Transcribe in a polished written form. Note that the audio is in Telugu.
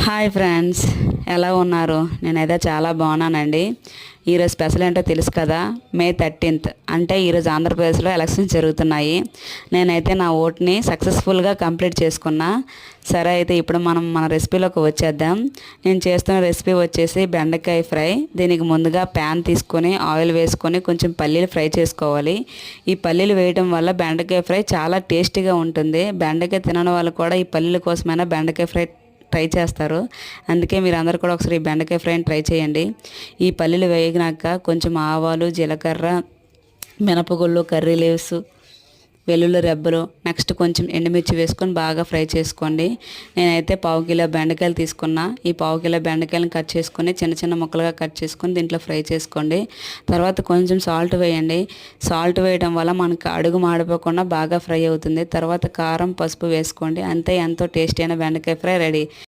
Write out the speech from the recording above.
హాయ్ ఫ్రెండ్స్, ఎలా ఉన్నారు? నేనైతే చాలా బాగున్నానండి. ఈరోజు స్పెషల్ ఏంటో తెలుసు కదా, మే 13th అంటే ఈరోజు ఆంధ్రప్రదేశ్లో ఎలక్షన్స్ జరుగుతున్నాయి. నేనైతే నా ఓట్ని సక్సెస్ఫుల్గా కంప్లీట్ చేసుకున్నా. సరే, అయితే ఇప్పుడు మనం మన రెసిపీలోకి వచ్చేద్దాం. నేను చేస్తున్న రెసిపీ వచ్చేసి బెండకాయ ఫ్రై. దీనికి ముందుగా ప్యాన్ తీసుకొని ఆయిల్ వేసుకొని కొంచెం పల్లీలు ఫ్రై చేసుకోవాలి. ఈ పల్లీలు వేయడం వల్ల బెండకాయ ఫ్రై చాలా టేస్టీగా ఉంటుంది. బెండకాయ తినని వాళ్ళు కూడా ఈ పల్లీల కోసమైనా బెండకాయ ఫ్రై ట్రై చేస్తారు. అందుకే మీరు అందరు కూడా ఒకసారి ఈ బెండకాయ ఫ్రైని ట్రై చేయండి. ఈ పల్లీలు వేగినాక కొంచెం ఆవాలు, జీలకర్ర, మినపగుళ్ళు, కర్రీ లీవ్స్, వెల్లుల్లి రెబ్బలు, నెక్స్ట్ కొంచెం ఎండుమిర్చి వేసుకొని బాగా ఫ్రై చేసుకోండి. నేనైతే పావు కిలో బెండకాయలు తీసుకున్నా. ఈ పావు కిలో బెండకాయలను కట్ చేసుకొని చిన్న చిన్న ముక్కలుగా కట్ చేసుకొని దీంట్లో ఫ్రై చేసుకోండి. తర్వాత కొంచెం సాల్ట్ వేయండి. సాల్ట్ వేయడం వల్ల మనకు అడుగు మాడిపోకుండా బాగా ఫ్రై అవుతుంది. తర్వాత కారం, పసుపు వేసుకోండి. అంతే, ఎంతో టేస్టీ అయిన బెండకాయ ఫ్రై రెడీ.